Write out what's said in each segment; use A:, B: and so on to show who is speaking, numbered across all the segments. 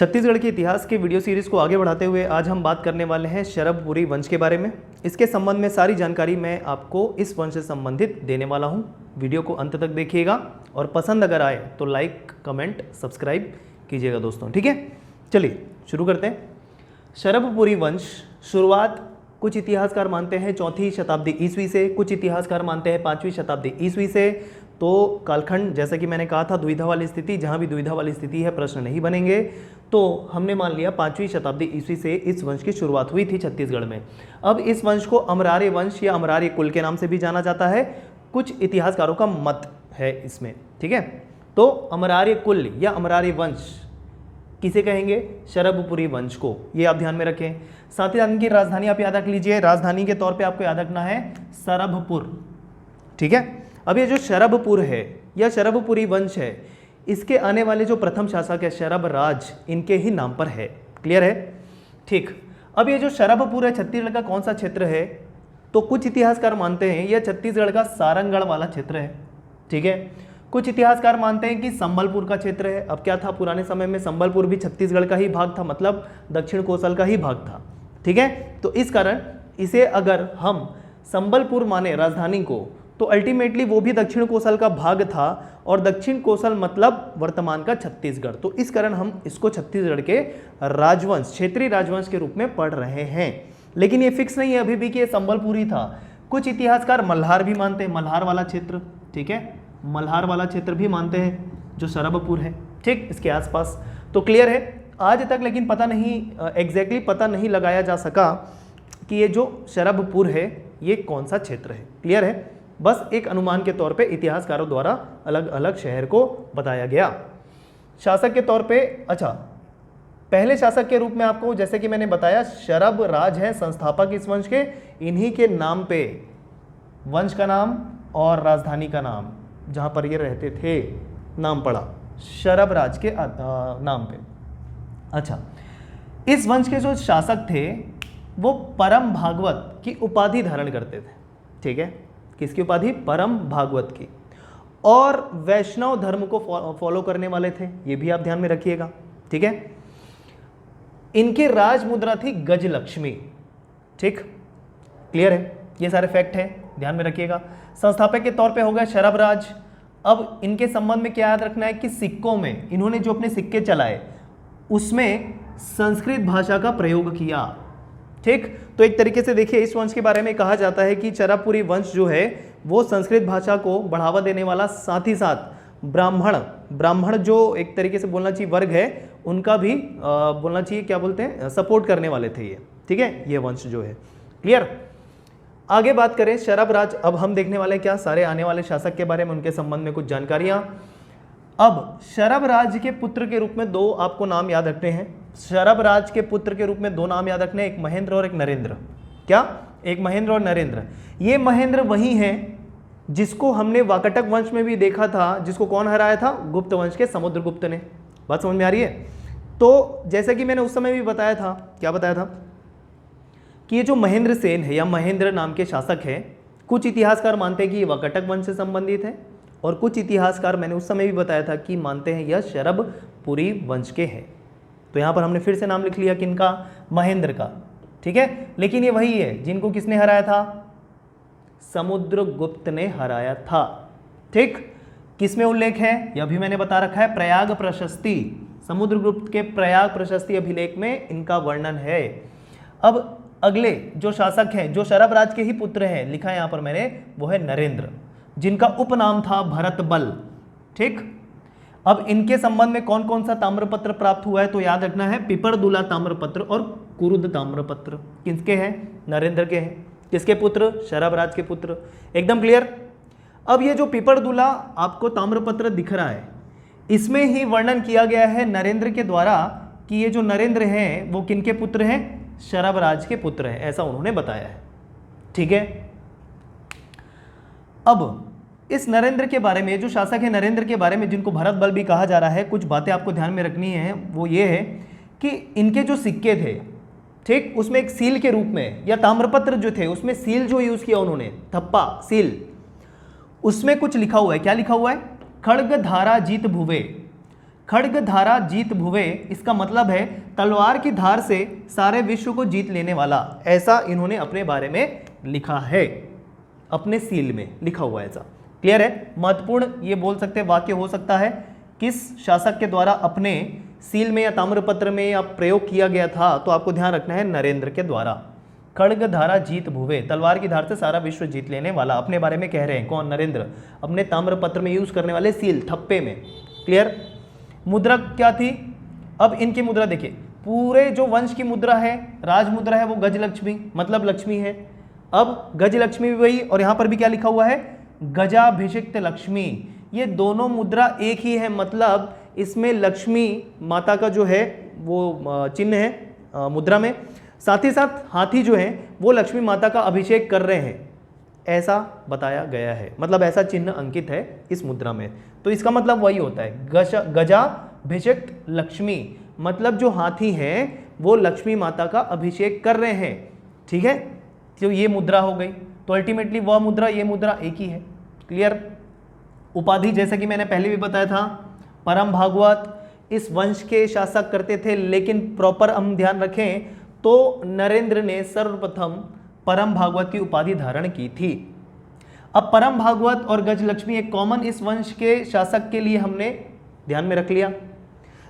A: छत्तीसगढ़ के इतिहास के वीडियो सीरीज को आगे बढ़ाते हुए आज हम बात करने वाले हैं शरभपुरी वंश के बारे में। इसके संबंध में सारी जानकारी मैं आपको इस वंश से संबंधित देने वाला हूं। वीडियो को अंत तक देखिएगा और पसंद अगर आए तो लाइक, कमेंट, सब्सक्राइब कीजिएगा दोस्तों, ठीक है। चलिए शुरू करते हैं। शरभपुरी वंश शुरुआत कुछ इतिहासकार मानते हैं 4वीं शताब्दी ईस्वी से, कुछ इतिहासकार मानते हैं 5वीं शताब्दी ईस्वी से। तो कालखंड जैसा कि मैंने कहा था द्विधा वाली स्थिति, जहाँ भी द्विधा वाली स्थिति है प्रश्न नहीं बनेंगे। तो हमने मान लिया 5वीं शताब्दी ईस्वी से इस वंश की शुरुआत हुई थी छत्तीसगढ़ में। अब इस वंश को अमरार्य वंश या अमरार्य कुल के नाम से भी जाना जाता है, कुछ इतिहासकारों का मत है इसमें, ठीक है। तो अमरार्य कुल या अमरार्य वंश किसे कहेंगे? शरभपुरी वंश को, ये आप ध्यान में रखें। साथ ही इनकी राजधानी आप याद रख लीजिए, राजधानी के तौर पे आपको याद रखना है शरभपुर, ठीक है। अब ये जो शरभपुर है या शरभपुरी वंश है, इसके आने वाले जो प्रथम शासक है शरभराज, इनके ही नाम पर है। क्लियर है? ठीक। अब ये जो शरभपुर है छत्तीसगढ़ का कौन सा क्षेत्र है? तो कुछ इतिहासकार मानते हैं यह छत्तीसगढ़ का सारंगढ़ वाला क्षेत्र है, ठीक है। कुछ इतिहासकार मानते हैं कि संबलपुर का क्षेत्र है। अब क्या था, पुराने समय में संबलपुर भी छत्तीसगढ़ का ही भाग था, मतलब दक्षिण कोसल का ही भाग था, ठीक है। तो इस कारण इसे अगर हम संबलपुर माने राजधानी को, तो अल्टीमेटली वो भी दक्षिण कोसल का भाग था और दक्षिण कोसल मतलब वर्तमान का छत्तीसगढ़। तो इस कारण हम इसको छत्तीसगढ़ के राजवंश, क्षेत्रीय राजवंश के रूप में पढ़ रहे हैं। लेकिन ये फिक्स नहीं है अभी भी कि ये संबलपुरी था। कुछ इतिहासकार मल्हार भी मानते हैं, मल्हार वाला क्षेत्र, ठीक है, मल्हार वाला क्षेत्र भी मानते हैं जो शरभपुर है, ठीक, इसके आसपास। तो क्लियर है आज तक, लेकिन पता नहीं एग्जैक्टली पता नहीं लगाया जा सका कि ये जो शरभपुर है ये कौन सा क्षेत्र है। क्लियर है? बस एक अनुमान के तौर पे इतिहासकारों द्वारा अलग अलग शहर को बताया गया। शासक के तौर पे, अच्छा, पहले शासक के रूप में आपको जैसे कि मैंने बताया शरभराज है संस्थापक इस वंश के। इन्हीं के नाम पे वंश का नाम और राजधानी का नाम, जहां पर ये रहते थे, नाम पड़ा शरभराज के नाम पे। अच्छा, इस वंश के जो शासक थे वो परम भागवत की उपाधि धारण करते थे, ठीक है। किसकी उपाधि? परम भागवत की। और वैष्णव धर्म को फॉलो करने वाले थे, ये भी आप ध्यान में रखिएगा, ठीक है। इनकी राज मुद्रा थी गजलक्ष्मी, ठीक, क्लियर है? ये सारे फैक्ट है, ध्यान में रखिएगा। संस्थापक के तौर पे हो गया शरभराज। अब इनके संबंध में क्या याद रखना है कि सिक्कों में इन्होंने जो अपने सिक्के चलाए उसमें संस्कृत भाषा का प्रयोग किया, ठीक। तो एक तरीके से देखिए इस वंश के बारे में कहा जाता है कि शरभपुरी वंश जो है वो संस्कृत भाषा को बढ़ावा देने वाला, साथ ही साथ ब्राह्मण जो एक तरीके से बोलना चाहिए वर्ग है, उनका भी बोलना चाहिए, क्या बोलते हैं, सपोर्ट करने वाले थे ये, ठीक है, ये वंश जो है। क्लियर? आगे बात करें शरभराज। अब हम देखने वाले क्या, सारे आने वाले शासक के बारे में, उनके संबंध में कुछ जानकारियां। अब शरभराज के पुत्र के रूप में दो आपको नाम याद रखने हैं। शरभराज के पुत्र के रूप में दो नाम याद रखने हैं, एक महेंद्र और एक नरेंद्र। क्या? एक महेंद्र और नरेंद्र। ये महेंद्र वही हैं जिसको हमने वाकटक वंश में भी देखा था, जिसको कौन हराया था? गुप्त वंश के समुद्रगुप्त ने। बात समझ में आ रही है? तो जैसा कि मैंने उस समय भी बताया था, क्या बताया था कि ये जो महेंद्र सेन है या महेंद्र नाम के शासक है, कुछ इतिहासकार मानते हैं कि ये वाकटक वंश से संबंधित है और कुछ इतिहासकार, मैंने उस समय भी बताया था, कि मानते हैं यह शरभपुरी वंश के हैं। तो यहाँ पर हमने फिर से नाम लिख लिया किनका? महेंद्र का, ठीक है। लेकिन ये वही है जिनको किसने हराया था? समुद्रगुप्त ने हराया था, ठीक। किसमें उल्लेख है? यह भी मैंने बता रखा है, प्रयाग प्रशस्ति, समुद्रगुप्त के प्रयाग प्रशस्ति अभिलेख में इनका वर्णन है। अब अगले जो शासक हैं, जो शरभराज के ही पुत्र हैं, लिखा है यहाँ पर मैंने, वो है नरेंद्र, जिनका उपनाम था भरत बल, ठीक। अब इनके संबंध में कौन कौन सा ताम्रपत्र प्राप्त हुआ है तो याद रखना है, पिपरदुला ताम्रपत्र और कुरुद ताम्रपत्र। किसके हैं? नरेंद्र के हैं। किसके पुत्र? शरभराज के पुत्र। एकदम क्लियर? अब ये जो पिपरदुला आपको ताम्रपत्र दिख रहा है, इसमें ही वर्णन किया गया है नरेंद्र के द्वारा कि ये जो नरेंद्र हैं वो किनके पुत्र हैं? शरभराज के पुत्र हैं, ऐसा उन्होंने बताया है, ठीक है। अब इस नरेंद्र के बारे में, जो शासक है नरेंद्र के बारे में, जिनको भरत बल भी कहा जा रहा है, कुछ बातें आपको ध्यान में रखनी है। वो ये है कि इनके जो सिक्के थे, ठीक, उसमें एक सील के रूप में, या ताम्रपत्र जो थे उसमें सील जो यूज किया उन्होंने, थप्पा सील, उसमें कुछ लिखा हुआ है। क्या लिखा हुआ है? खड्ग धारा जीत भुवे, खड्ग धारा जीत भुवे, इसका मतलब है तलवार की धार से सारे विश्व को जीत लेने वाला, ऐसा इन्होंने अपने बारे में लिखा है, अपने सील में लिखा हुआ है ऐसा। क्लियर है? महत्वपूर्ण ये बोल सकते वाक्य हो सकता है, किस शासक के द्वारा अपने सील में या ताम्रपत्र में या प्रयोग किया गया था, तो आपको ध्यान रखना है नरेंद्र के द्वारा। खड्ग धारा जीत भुवे, तलवार की धार से सारा विश्व जीत लेने वाला, अपने बारे में कह रहे हैं। कौन? नरेंद्र, अपने ताम्रपत्र में यूज करने वाले सील, ठप्पे में। क्लियर? मुद्रा क्या थी? अब इनकी मुद्रा देखिए, पूरे जो वंश की मुद्रा है, राज मुद्रा है, वो गजलक्ष्मी, मतलब लक्ष्मी है। अब गजलक्ष्मी भी वही, और यहां पर भी क्या लिखा हुआ है? गजाभिषिक्त लक्ष्मी। ये दोनों मुद्रा एक ही है, मतलब इसमें लक्ष्मी माता का जो है वो चिन्ह है मुद्रा में, साथ ही साथ हाथी जो है वो लक्ष्मी माता का अभिषेक कर रहे हैं, ऐसा बताया गया है, मतलब ऐसा चिन्ह अंकित है इस मुद्रा में। तो इसका मतलब वही होता है, गजाभिषिक्त लक्ष्मी, मतलब जो हाथी हैं वो लक्ष्मी माता का अभिषेक कर रहे हैं। ठीक है, तो ये मुद्रा हो गई। तो अल्टीमेटली वह मुद्रा, ये मुद्रा एक ही है। क्लियर? उपाधि जैसा कि मैंने पहले भी बताया था, परम भागवत इस वंश के शासक करते थे, लेकिन प्रॉपर हम ध्यान रखें तो नरेंद्र ने सर्वप्रथम परम भागवत की उपाधि धारण की थी। अब परम भागवत और गजलक्ष्मी एक कॉमन इस वंश के शासक के लिए हमने ध्यान में रख लिया,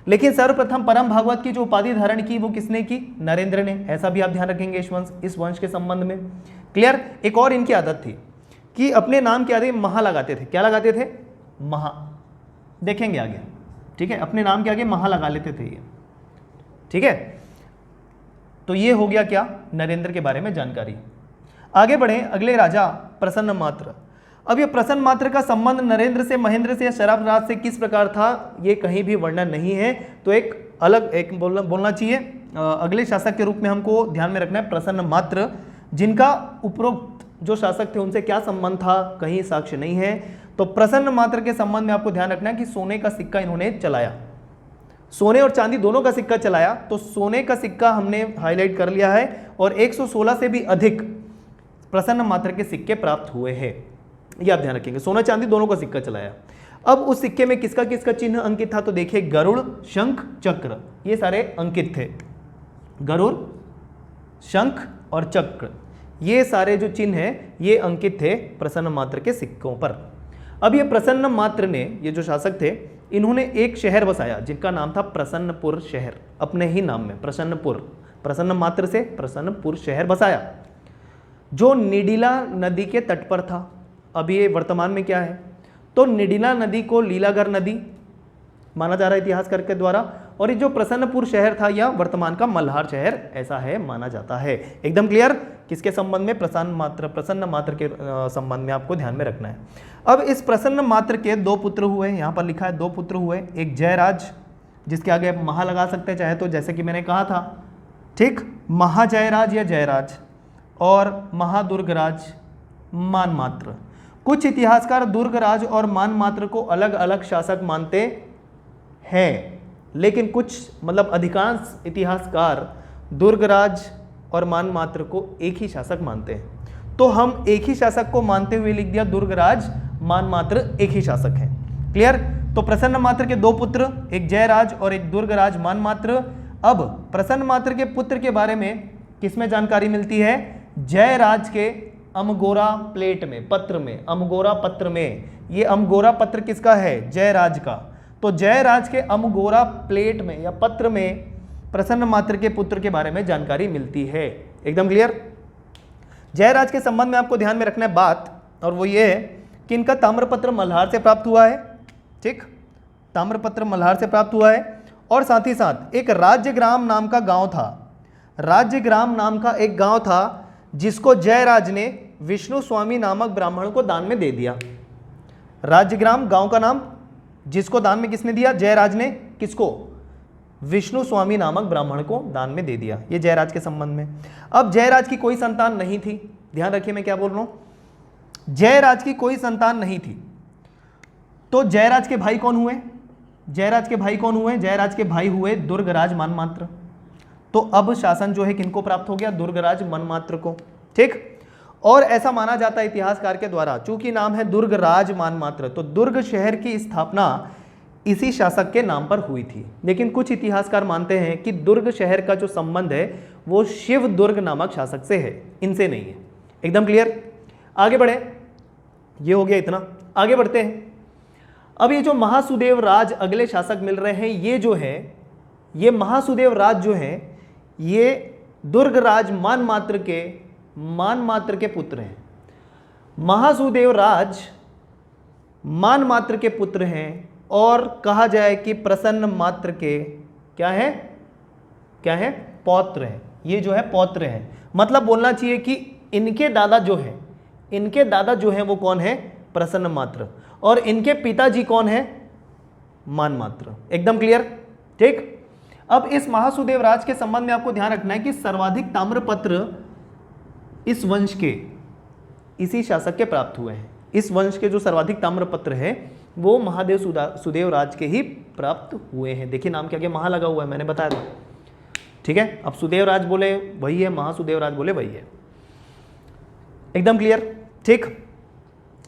A: लेकिन सर्वप्रथम परम भागवत की जो उपाधि धारण की वो किसने की? नरेंद्र ने। ऐसा भी आप ध्यान रखेंगे इस वंश के संबंध में। क्लियर? एक और इनकी आदत थी कि अपने नाम के आगे महा लगाते थे। क्या लगाते थे? महा, देखेंगे आगे। ठीक है, अपने नाम के आगे महा लगा लेते थे ये। ठीक है, तो ये हो गया क्या? नरेंद्र के बारे में जानकारी। आगे बढ़े, अगले राजा प्रसन्न मात्र। अब ये प्रसन्न मात्र का संबंध नरेंद्र से, महेंद्र से या शराब राज से किस प्रकार था, ये कहीं भी वर्णन नहीं है, तो एक अलग एक बोलना चाहिए। अगले शासक के रूप में हमको ध्यान में रखना है प्रसन्न मात्र, जिनका उपरोक्त जो शासक थे उनसे क्या संबंध था, कहीं साक्ष्य नहीं है। तो प्रसन्न मात्र के संबंध में आपको ध्यान रखना है कि सोने का सिक्का इन्होंने चलाया, सोने और चांदी दोनों का सिक्का चलाया। तो सोने का सिक्का हमने हाईलाइट कर लिया है, और 116 से भी अधिक प्रसन्न मात्र के सिक्के प्राप्त हुए हैं, ये आप ध्यान रखेंगे। सोना चांदी दोनों का सिक्का चलाया। अब उस सिक्के में किसका किसका चिन्ह अंकित था, तो देखिए गरुड़, शंख, चक्र, ये सारे अंकित थे। गरुड़, शंख और चक्र, ये सारे जो चिन्ह हैं ये अंकित थे प्रसन्न मात्र के सिक्कों पर। अब ये प्रसन्न मात्र ने, ये जो शासक थे, इन्होंने एक शहर बसाया जिनका नाम था प्रसन्नपुर शहर, अपने ही नाम में प्रसन्नपुर, प्रसन्न मात्र से प्रसन्नपुर शहर बसाया, जो निडिला नदी के तट पर था। अब ये वर्तमान में क्या है, तो निडिला नदी को लीलागर नदी माना जा रहा है इतिहासकार के द्वारा, और ये जो प्रसन्नपुर शहर था यह वर्तमान का मल्हार शहर ऐसा है माना जाता है। एकदम क्लियर? किसके संबंध में? प्रसन्न मात्र के संबंध में आपको ध्यान में रखना है। अब इस प्रसन्न मात्र के दो पुत्र हुए, यहाँ पर लिखा है दो पुत्र हुए, एक जयराज, जिसके आगे आप महा लगा सकते हैं चाहे तो, जैसे कि मैंने कहा था, ठीक, महाजयराज या जयराज, और महादुर्गराज मानमात्र। कुछ इतिहासकार दुर्गराज और मानमात्र को अलग अलग शासक मानते हैं, लेकिन कुछ मतलब अधिकांश इतिहासकार दुर्गराज और मानमात्र को एक ही शासक मानते हैं। तो हम एक ही शासक को मानते हुए लिख दिया दुर्गराज, मानमात्र एक ही शासक है। क्लियर? तो प्रसन्न मात्र के दो पुत्र, एक जयराज और एक दुर्गराज मानमात्र। अब प्रसन्न मात्र के पुत्र के बारे में किसमें जानकारी मिलती है? जयराज के अमगोरा प्लेट में, पत्र में, अमगोरा पत्र में। ये अमगोरा पत्र किसका है? जयराज का। तो जयराज के अमगोरा प्लेट में या पत्र में प्रसन्न मात्र के पुत्र के बारे में जानकारी मिलती है। एकदम क्लियर? जयराज के संबंध में आपको ध्यान में रखना है बात, और वो ये है कि इनका ताम्रपत्र मल्हार से प्राप्त हुआ है। ठीक, ताम्रपत्र मल्हार से प्राप्त हुआ है, और साथ ही साथ एक राज्यग्राम नाम का गांव था। राज्यग्राम नाम का एक गांव था जिसको जयराज ने विष्णु स्वामी नामक ब्राह्मण को दान में दे दिया। राज्यग्राम गांव का नाम, जिसको दान में किसने दिया? जयराज ने। किसको? विष्णु स्वामी नामक ब्राह्मण को दान में दे दिया। ये जयराज के संबंध में। अब जयराज की कोई संतान नहीं थी, ध्यान रखिए मैं क्या बोल रहा हूं, जयराज की कोई संतान नहीं थी। तो जयराज के भाई कौन हुए? जयराज के भाई कौन हुए? जयराज के भाई हुए दुर्गराज मानमात्र। तो अब शासन जो है किनको प्राप्त हो गया? दुर्गराज मानमात्र को। ठीक, और ऐसा माना जाता है इतिहासकार के द्वारा, चूंकि नाम है दुर्गराज मानमात्र, तो दुर्ग शहर की स्थापना इसी शासक के नाम पर हुई थी। लेकिन कुछ इतिहासकार मानते हैं कि दुर्ग शहर का जो संबंध है वो शिव दुर्ग नामक शासक से है, इनसे नहीं है। एकदम क्लियर? आगे बढ़े, ये हो गया इतना, आगे बढ़ते हैं। अब ये जो महासुदेव राज अगले शासक मिल रहे हैं, ये जो है, ये महासुदेव राज जो है, ये दुर्ग राज मानमात्र के पुत्र हैं। महासुदेव राज मानमात्र के पुत्र हैं और कहा जाए कि प्रसन्न मात्र के क्या है पौत्र हैं। ये जो है पौत्र हैं, मतलब बोलना चाहिए कि इनके दादा जो हैं वो कौन है? प्रसन्न मात्र, और इनके पिताजी कौन है? मानमात्र। एकदम क्लियर? ठीक। अब इस महासुदेव राज के संबंध में आपको ध्यान रखना है कि सर्वाधिक ताम्रपत्र इस वंश के, इसी शासक के प्राप्त हुए हैं। इस वंश के जो सर्वाधिक ताम्रपत्र है वो महादेव सुदेव राज के ही प्राप्त हुए हैं। देखिए नाम के आगे महा लगा हुआ है, मैंने बताया था। ठीक है, अब सुदेव राज बोले वही है, महासुदेव राज बोले वही है। एकदम क्लियर? ठीक।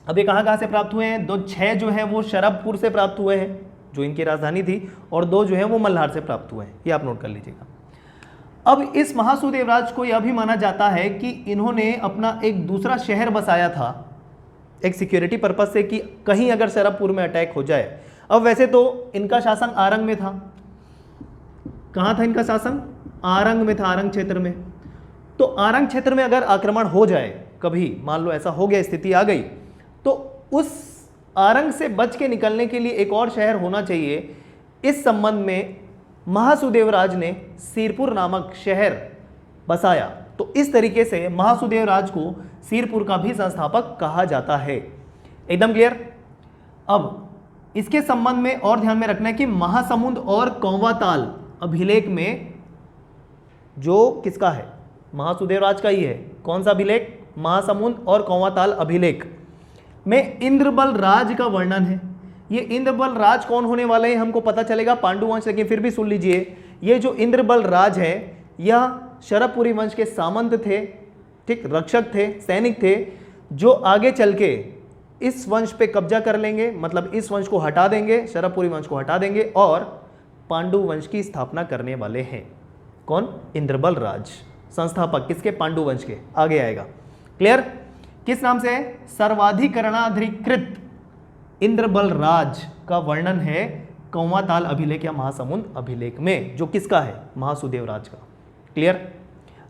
A: अब ये कहाँ से प्राप्त हुए हैं? 6 जो है वो शरभपुर से प्राप्त हुए हैं, जो इनकी राजधानी थी, और 2 जो है वो मल्हार से प्राप्त हुए हैं। ये आप नोट कर लीजिएगा। अब इस महासुदेव राज को यह भी माना जाता है कि इन्होंने अपना एक दूसरा शहर बसाया था एक सिक्योरिटी पर्पस से, कि कहीं अगर शरभपुर में अटैक हो जाए। अब वैसे तो इनका शासन आरंग में था। कहाँ था इनका शासन? आरंग में था, आरंग क्षेत्र में। तो आरंग क्षेत्र में अगर आक्रमण हो जाए, कभी मान लो ऐसा हो गया, स्थिति आ गई, तो उस आरंग से बच के निकलने के लिए एक और शहर होना चाहिए। इस संबंध में महासुदेव राज ने सिरपुर नामक शहर बसाया। तो इस तरीके से महासुदेव राज को सिरपुर का भी संस्थापक कहा जाता है। एकदम क्लियर? अब इसके संबंध में और ध्यान में रखना है कि महासमुंद और कौवाताल अभिलेख में जो किसका है? महासुदेव राज का ही है। कौन सा अभिलेख? महासमुंद और कौवाताल अभिलेख में इंद्रबल राज का वर्णन है। ये इंद्रबल राज कौन होने वाले हैं हमको पता चलेगा पांडुवंश, लेकिन फिर भी सुन लीजिए, ये जो इंद्रबल राज है यह शरभपुरी वंश के सामंत थे, ठीक, रक्षक थे, सैनिक थे, जो आगे चल के इस वंश पे कब्जा कर लेंगे, मतलब इस वंश को हटा देंगे, शरभपुरी वंश को हटा देंगे और पांडु वंश की स्थापना करने वाले हैं। कौन? इंद्रबल राज, संस्थापक किसके? पांडु वंश के। आगे आएगा। क्लियर? किस नाम से? सर्वाधिकरणाधिकृत इंद्रबल राज का वर्णन है कौवाताल अभिलेख या महासमुंद अभिलेख में, जो किसका है? महासुदेव राज का। क्लियर?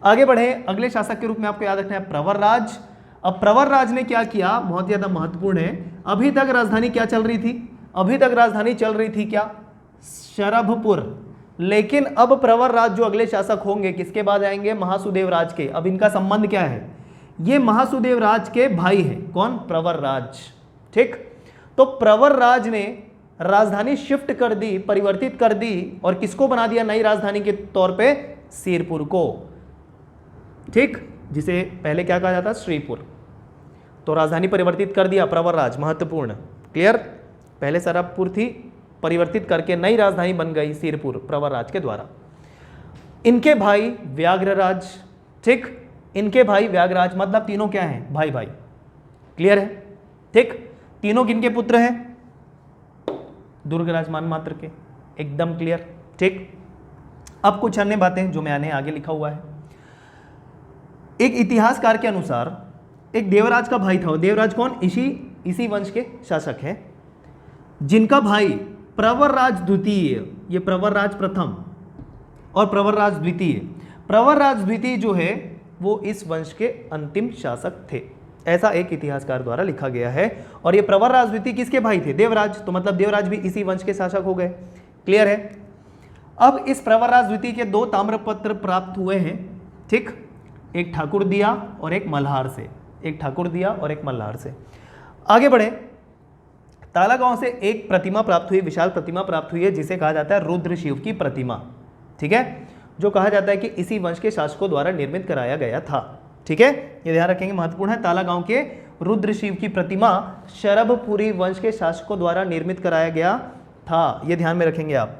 A: आगे बढ़े। अगले शासक के रूप में आपको याद रखना है प्रवर राज। अब प्रवर राज ने क्या किया? बहुत ज्यादा महत्वपूर्ण है। अभी तक राजधानी क्या चल रही थी? अभी तक राजधानी चल रही थी क्या? शरभपुर। लेकिन अब प्रवर राज जो अगले शासक होंगे किसके बाद आएंगे? महासुदेव राज के। अब इनका संबंध क्या है? ये महासुदेव राज के भाई हैं। कौन? प्रवर राज। ठीक। तो प्रवर राज ने राजधानी शिफ्ट कर दी, परिवर्तित कर दी, और किसको बना दिया नई राजधानी के तौर पे? सिरपुर को। ठीक, जिसे पहले क्या कहा जाता? श्रीपुर। तो राजधानी परिवर्तित कर दिया प्रवर राज। महत्वपूर्ण। क्लियर? पहले शरभपुर थी, परिवर्तित करके नई राजधानी बन गई सिरपुर प्रवर राज के द्वारा। इनके भाई व्याघ्रराज। ठीक, इनके भाई व्याघ्रराज, मतलब तीनों क्या हैं? भाई भाई। क्लियर है? ठीक, तीनों किनके पुत्र हैं? दुर्गराज मानमात्र के। एकदम क्लियर? ठीक। अब कुछ अन्य बातें जो मैंने आगे लिखा हुआ है। एक इतिहासकार के अनुसार एक देवराज का भाई था। देवराज कौन? इसी वंश के शासक हैं, जिनका भाई प्रवरराज द्वितीय, ये प्रवरराज प्रथम और प्रवरराज द्वितीय, प्रवरराज द्वितीय जो है वो इस वंश के अंतिम शासक थे, ऐसा एक इतिहासकार द्वारा लिखा गया है। और ये प्रवरराज द्वितीय किसके भाई थे? देवराज। तो मतलब देवराज भी इसी वंश के शासक हो गए। क्लियर है? अब इस प्रवरराज द्वितीय के 2 ताम्रपत्र प्राप्त हुए हैं। ठीक, एक ठाकुर दिया और एक मल्हार से। एक ठाकुर दिया और एक मल्हार से। आगे बढ़े। ताला गांव से एक प्रतिमा प्राप्त हुई, विशाल प्रतिमा प्राप्त हुई है, जिसे कहा जाता है रुद्र शिव की प्रतिमा। ठीक है, जो कहा जाता है कि इसी वंश के शासकों द्वारा निर्मित कराया गया था। ठीक है, ये ध्यान रखेंगे, महत्वपूर्ण है। ताला गांव के रुद्र शिव की प्रतिमा शरभपुरी वंश के शासकों द्वारा निर्मित कराया गया था, ये ध्यान में रखेंगे आप।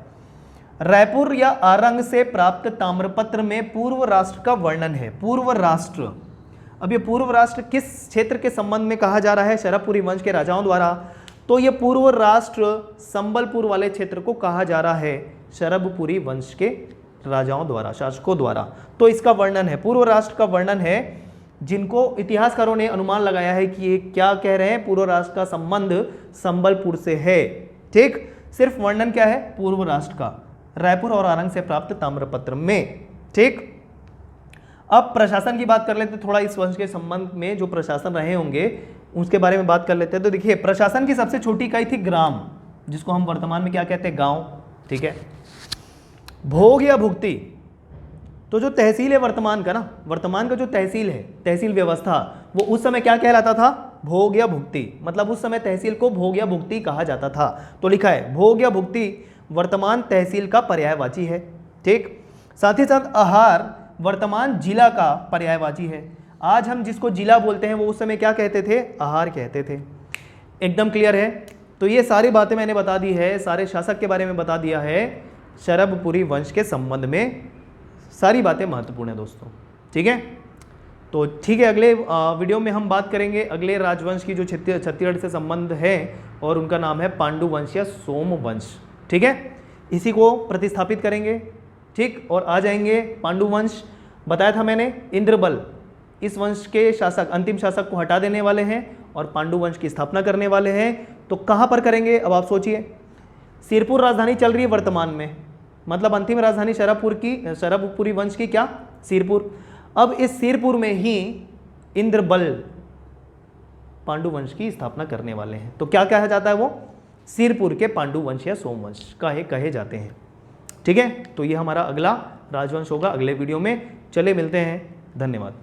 A: रायपुर या आरंग से प्राप्त ताम्रपत्र में पूर्व राष्ट्र का वर्णन है। पूर्व राष्ट्र, अब ये पूर्व राष्ट्र किस क्षेत्र के संबंध में कहा जा रहा है? शरभपुरी वंश के राजाओं द्वारा। तो ये पूर्व राष्ट्र संबलपुर वाले क्षेत्र को कहा जा रहा है शरभपुरी वंश के राजाओं द्वारा, शासकों द्वारा। तो इसका वर्णन है, पूर्व राष्ट्र का वर्णन है, जिनको इतिहासकारों ने अनुमान लगाया है कि ये क्या कह रहे हैं, पूर्व राष्ट्र का संबंध संबलपुर से है। ठीक, सिर्फ वर्णन क्या है, पूर्व राष्ट्र का, रायपुर और आरंग से प्राप्त ताम्रपत्र में। ठीक, अब प्रशासन की बात कर लेते हैं, थोड़ा इस वंश के संबंध में जो प्रशासन रहे होंगे उसके बारे में बात कर लेते हैं। तो देखिए, प्रशासन की सबसे छोटी इकाई थी ग्राम, जिसको हम वर्तमान में क्या कहते हैं, गांव। ठीक है, भोग या भुक्ति, तो जो तहसील है वर्तमान का ना, वर्तमान का जो तहसील है, तहसील व्यवस्था, वो उस समय क्या कहलाता था, भोग या भुक्ति। मतलब उस समय तहसील को भोग या भुक्ति कहा जाता था। तो लिखा है भोग या भुक्ति वर्तमान तहसील का पर्यायवाची है। ठीक, साथ ही साथ आहार वर्तमान जिला का पर्यायवाची है। आज हम जिसको जिला बोलते हैं वो उस समय क्या कहते थे, आहार कहते थे। एकदम क्लियर है। तो ये सारी बातें मैंने बता दी है, सारे शासक के बारे में बता दिया है, शरभपुरी वंश के संबंध में सारी बातें महत्वपूर्ण है दोस्तों। ठीक है, तो ठीक है, अगले वीडियो में हम बात करेंगे अगले राजवंश की जो छत्तीसगढ़ से संबंध है, और उनका नाम है पांडु वंश या सोम वंश। ठीक है, इसी को प्रतिस्थापित करेंगे। ठीक, और आ जाएंगे पांडु वंश। बताया था मैंने, इंद्रबल इस वंश के शासक, अंतिम शासक को हटा देने वाले हैं और पांडु वंश की स्थापना करने वाले हैं। तो कहाँ पर करेंगे, अब आप सोचिए। सिरपुर राजधानी चल रही है वर्तमान में, मतलब अंतिम राजधानी शरभपुरी वंश की क्या, सिरपुर। अब इस सिरपुर में ही इंद्रबल पांडु वंश की स्थापना करने वाले हैं। तो क्या कहा जाता है, वो सिरपुर के पांडु वंश या सोमवंश कहे जाते हैं। ठीक है, तो ये हमारा अगला राजवंश होगा अगले वीडियो में। चले मिलते हैं, धन्यवाद।